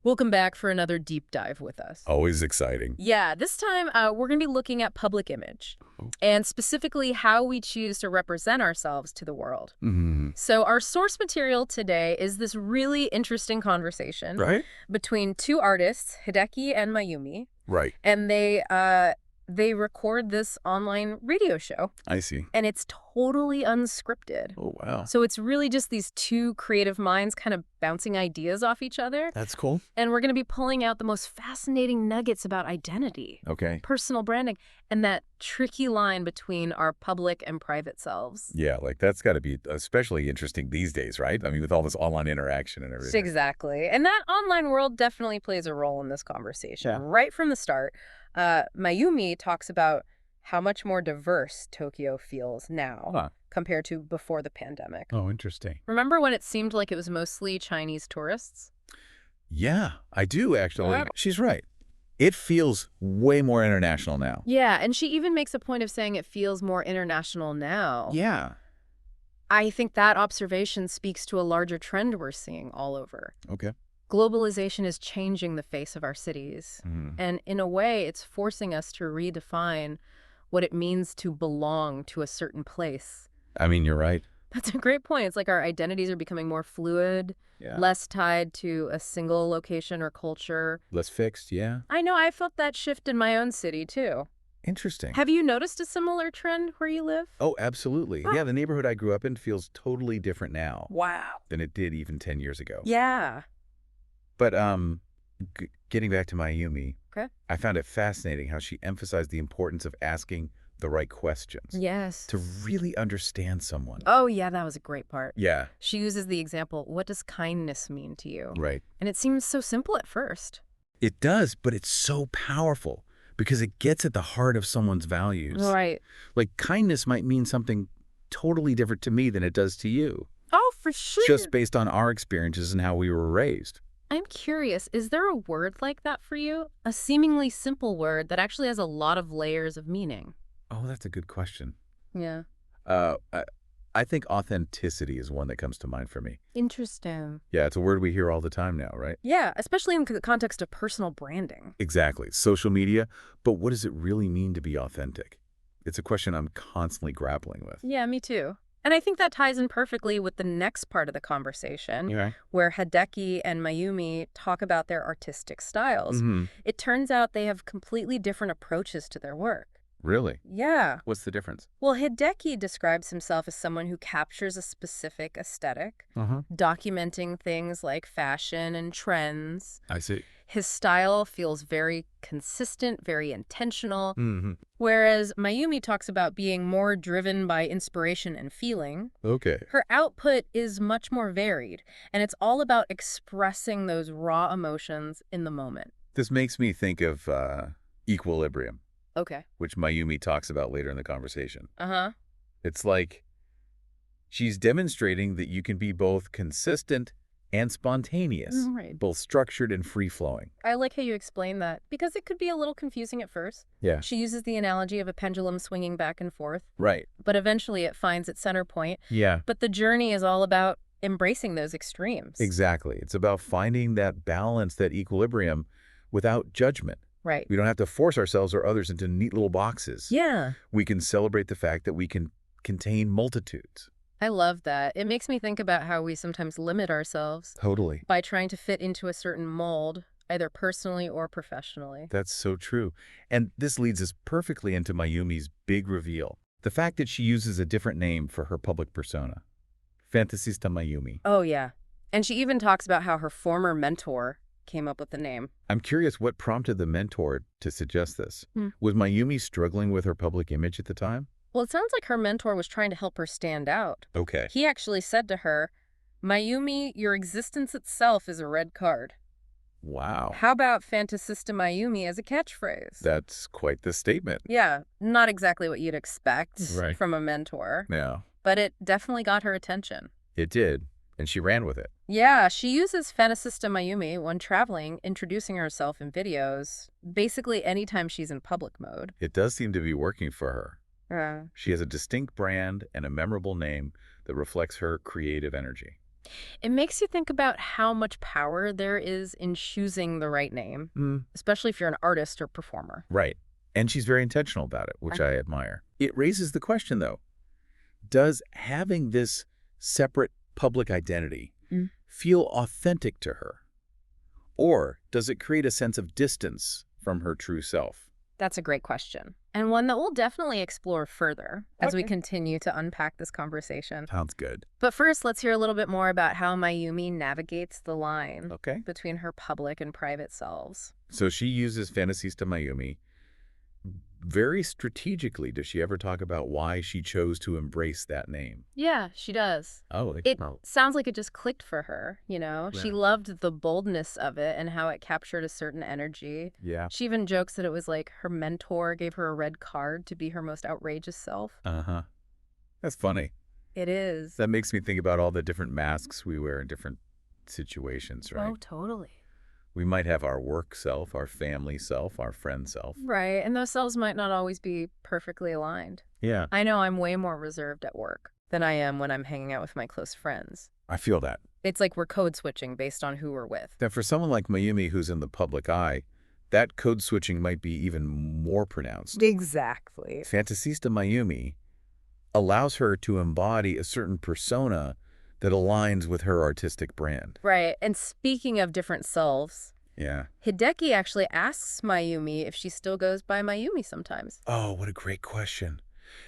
Welcome back for another deep dive with us. Always exciting. Yeah, this time we're going to be looking at public image and specifically how we choose to represent ourselves to the world. Mm-hmm. So our source material today is this really interesting conversation Right? between two artists, Hideki and Mayumi, Right. and they record this online radio show, I see. and it's totally unscripted. Oh, wow. So it's really just these two creative minds kind of bouncing ideas off each other. That's cool. And we're going to be pulling out the most fascinating nuggets about identity, Okay. personal branding, and that tricky line between our public and private selves. Yeah, like that's got to be especially interesting these days, right? I mean, with all this online interaction and everything. Exactly. And that online world definitely plays a role in this conversation. Yeah. Right from the start, Mayumi talks about how much more diverse Tokyo feels now compared to before the pandemic. Oh, interesting. Remember when it seemed like it was mostly Chinese tourists? Yeah, I do actually. She's right. It feels way more international now. Yeah, and she even makes a point of saying it feels more international now. Yeah. I think that observation speaks to a larger trend we're seeing all over. Okay. Globalization is changing the face of our cities. Mm. And in a way, it's forcing us to redefine what it means to belong to a certain place. I mean, you're right. That's a great point. It's like our identities are becoming more fluid, less tied to a single location or culture. Less fixed, yeah. I know, I felt that shift in my own city, too. Interesting. Have you noticed a similar trend where you live? Oh, absolutely. Yeah, the neighborhood I grew up in feels totally different now Wow. than it did even 10 years ago. Yeah. But getting back to Mayumi, Okay. I found it fascinating how she emphasized the importance of asking the right questions Yes. to really understand someone. Oh, yeah, that was a great part. Yeah. She uses the example, what does kindness mean to you? Right. And it seems so simple at first. It does, but it's so powerful because it gets at the heart of someone's values. Right. Like kindness might mean something totally different to me than it does to you, Oh, for sure. just based on our experiences and how we were raised. I'm curious, is there a word like that for you? A seemingly simple word that actually has a lot of layers of meaning. Oh, that's a good question. Yeah. I think authenticity is one that comes to mind for me. Interesting. Yeah, it's a word we hear all the time now, right? Yeah, especially in the context of personal branding. Exactly. Social media. But what does it really mean to be authentic? It's a question I'm constantly grappling with. Yeah, me too. And I think that ties in perfectly with the next part of the conversation, Yeah. where Hideki and Mayumi talk about their artistic styles. Mm-hmm. It turns out they have completely different approaches to their work. Really? Yeah. What's the difference? Well, Hideki describes himself as someone who captures a specific aesthetic, documenting things like fashion and trends. I see. His style feels very consistent, very intentional, Mm-hmm. whereas Mayumi talks about being more driven by inspiration and feeling. Okay. Her output is much more varied, and it's all about expressing those raw emotions in the moment. This makes me think of equilibrium, Okay. which Mayumi talks about later in the conversation. Uh-huh. It's like she's demonstrating that you can be both consistent and spontaneous, Right. both structured and free-flowing. I like how you explain that, because it could be a little confusing at first. Yeah. She uses the analogy of a pendulum swinging back and forth, Right. but eventually it finds its center point. Yeah. But the journey is all about embracing those extremes. Exactly. It's about finding that balance, that equilibrium, without judgment. Right. We don't have to force ourselves or others into neat little boxes. Yeah. We can celebrate the fact that we can contain multitudes. I love that. It makes me think about how we sometimes limit ourselves Totally. by trying to fit into a certain mold, either personally or professionally. That's so true. And this leads us perfectly into Mayumi's big reveal. The fact that she uses a different name for her public persona. Fantasista Mayumi. Oh, yeah. And she even talks about how her former mentor came up with the name. I'm curious what prompted the mentor to suggest this. Hmm. Was Mayumi struggling with her public image at the time? Well, it sounds like her mentor was trying to help her stand out. Okay. He actually said to her, Mayumi, your existence itself is a red card. Wow. How about Fantasista Mayumi as a catchphrase? That's quite the statement. Yeah, not exactly what you'd expect Right. from a mentor, Yeah, but it definitely got her attention. it did. And she ran with it. Yeah, she uses Fantasista Mayumi when traveling, introducing herself in videos, basically anytime she's in public mode. It does seem to be working for her. Yeah. She has a distinct brand and a memorable name that reflects her creative energy. It makes you think about how much power there is in choosing the right name, especially if you're an artist or performer. Right. And she's very intentional about it, which I admire. It raises the question, though, does having this separate public identity feel authentic to her? Or does it create a sense of distance from her true self? That's a great question, and one that we'll definitely explore further as we continue to unpack this conversation. Sounds good. But first, let's hear a little bit more about how Mayumi navigates the line between her public and private selves. So she uses Fantasista Mayumi very strategically. Does she ever talk about why she chose to embrace that name? Yeah, she does. Oh, It sounds like it just clicked for her, you know? She loved the boldness of it and how it captured a certain energy. Yeah. She even jokes that it was like her mentor gave her a red card to be her most outrageous self. Uh-huh. That's funny. It is. That makes me think about all the different masks we wear in different situations, right? Oh, totally. We might have our work self, our family self, our friend self. Right, and those selves might not always be perfectly aligned. Yeah. I know I'm way more reserved at work than I am when I'm hanging out with my close friends. I feel that. It's like we're code switching based on who we're with. That for someone like Mayumi who's in the public eye, that code switching might be even more pronounced. Exactly. Fantasista Mayumi allows her to embody a certain persona that aligns with her artistic brand. Right, and speaking of different selves, Yeah. Hideki actually asks Mayumi if she still goes by Mayumi sometimes. Oh, what a great question.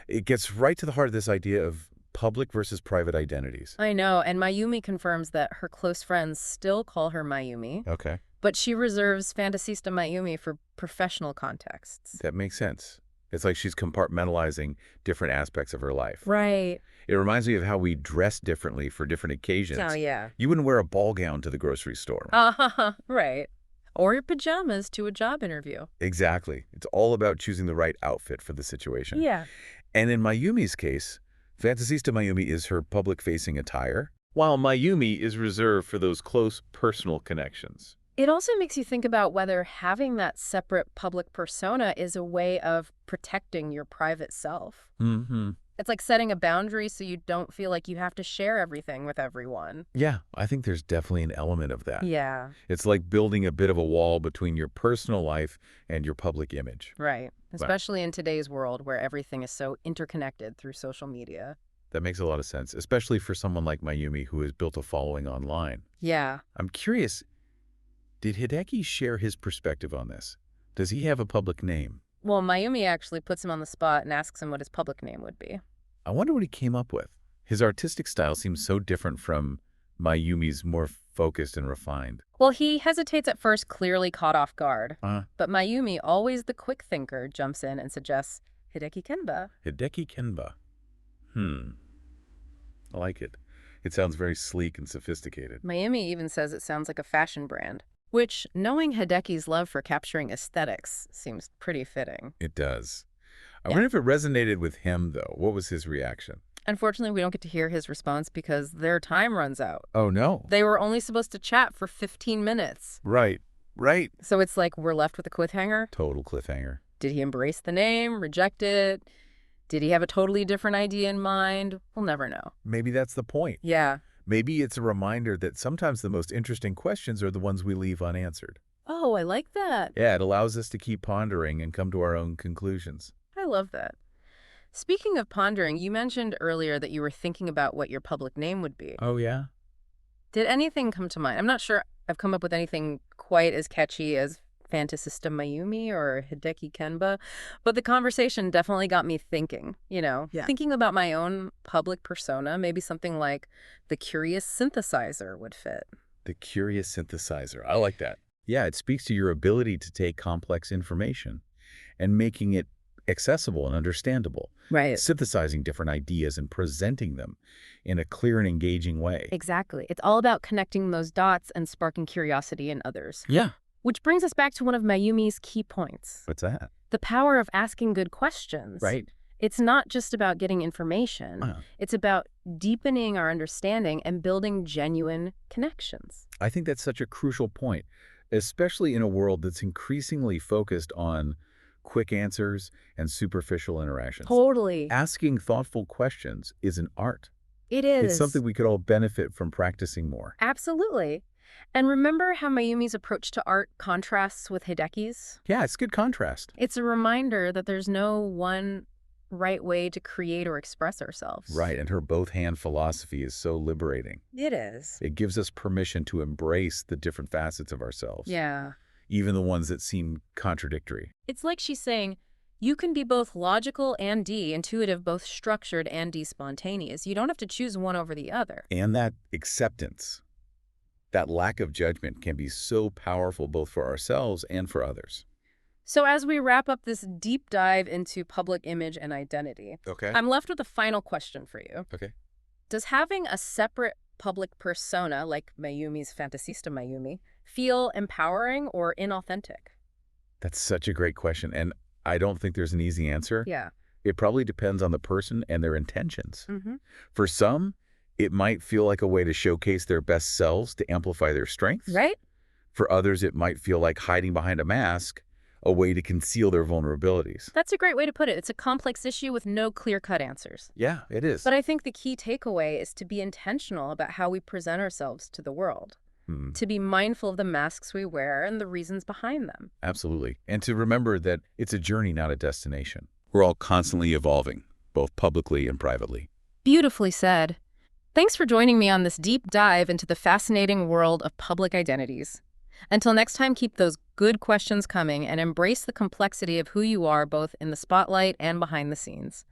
It gets right to the heart of this idea of public versus private identities. I know, and Mayumi confirms that her close friends still call her Mayumi, Okay. but she reserves Fantasista Mayumi for professional contexts. That makes sense. It's like she's compartmentalizing different aspects of her life. Right. It reminds me of how we dress differently for different occasions. Oh, yeah. You wouldn't wear a ball gown to the grocery store. Right. Or your pajamas to a job interview. Exactly. It's all about choosing the right outfit for the situation. Yeah. And in Mayumi's case, Fantasista Mayumi is her public-facing attire, while Mayumi is reserved for those close personal connections. It also makes you think about whether having that separate public persona is a way of protecting your private self. It's like setting a boundary so you don't feel like you have to share everything with everyone. Yeah, I think there's definitely an element of that. Yeah. It's like building a bit of a wall between your personal life and your public image. Right. Especially in today's world where everything is so interconnected through social media. That makes a lot of sense, especially for someone like Mayumi who has built a following online. Yeah. I'm curious, did Hideki share his perspective on this? Does he have a public name? Well, Mayumi actually puts him on the spot and asks him what his public name would be. I wonder what he came up with. His artistic style seems so different from Mayumi's, more focused and refined. Well, he hesitates at first, clearly caught off guard. Uh, But Mayumi, always the quick thinker, jumps in and suggests Hideki Kenba. Hideki Kenba. I like it. It sounds very sleek and sophisticated. Mayumi even says it sounds like a fashion brand, which, knowing Hideki's love for capturing aesthetics, seems pretty fitting. It does. I Yeah. wonder if it resonated with him, though. What was his reaction? Unfortunately, we don't get to hear his response because their time runs out. Oh, no. They were only supposed to chat for 15 minutes. Right. So it's like we're left with a cliffhanger. Total cliffhanger. Did he embrace the name, reject it? Did he have a totally different idea in mind? We'll never know. Maybe that's the point. Yeah. Maybe it's a reminder that sometimes the most interesting questions are the ones we leave unanswered. Oh, I like that. Yeah, it allows us to keep pondering and come to our own conclusions. I love that. Speaking of pondering, you mentioned earlier that you were thinking about what your public name would be. Oh, yeah? Did anything come to mind? I'm not sure I've come up with anything quite as catchy as Fantasista Mayumi or Hideki Kenba, but the conversation definitely got me thinking, thinking about my own public persona. Maybe something like the curious synthesizer would fit. The curious synthesizer. I like that. Yeah, it speaks to your ability to take complex information and making it accessible and understandable. Right. Synthesizing different ideas and presenting them in a clear and engaging way. Exactly. It's all about connecting those dots and sparking curiosity in others. Yeah. Which brings us back to one of Mayumi's key points. What's that? The power of asking good questions. Right. It's not just about getting information. It's about deepening our understanding and building genuine connections. I think that's such a crucial point, especially in a world that's increasingly focused on quick answers and superficial interactions. Totally. Asking thoughtful questions is an art. It It's is. something we could all benefit from practicing more. Absolutely. And remember how Mayumi's approach to art contrasts with Hideki's? Yeah, it's good contrast. It's a reminder that there's no one right way to create or express ourselves. Right, and her both-hand philosophy is so liberating. It is. It gives us permission to embrace the different facets of ourselves. Yeah. Even the ones that seem contradictory. It's like she's saying, you can be both logical and intuitive, both structured and spontaneous. You don't have to choose one over the other. And that acceptance, that lack of judgment can be so powerful both for ourselves and for others. So as we wrap up this deep dive into public image and identity, Okay. I'm left with a final question for you. Okay. Does having a separate public persona, like Mayumi's Fantasista Mayumi, feel empowering or inauthentic? That's such a great question, and I don't think there's an easy answer. Yeah. It probably depends on the person and their intentions. Mm-hmm. For some, it might feel like a way to showcase their best selves to amplify their strengths. Right? For others, it might feel like hiding behind a mask, a way to conceal their vulnerabilities. That's a great way to put it. It's a complex issue with no clear-cut answers. Yeah, it is. But I think the key takeaway is to be intentional about how we present ourselves to the world. To be mindful of the masks we wear and the reasons behind them. Absolutely. And to remember that it's a journey, not a destination. We're all constantly evolving, both publicly and privately. Beautifully said. Thanks for joining me on this deep dive into the fascinating world of public identities. Until next time, keep those good questions coming and embrace the complexity of who you are both in the spotlight and behind the scenes.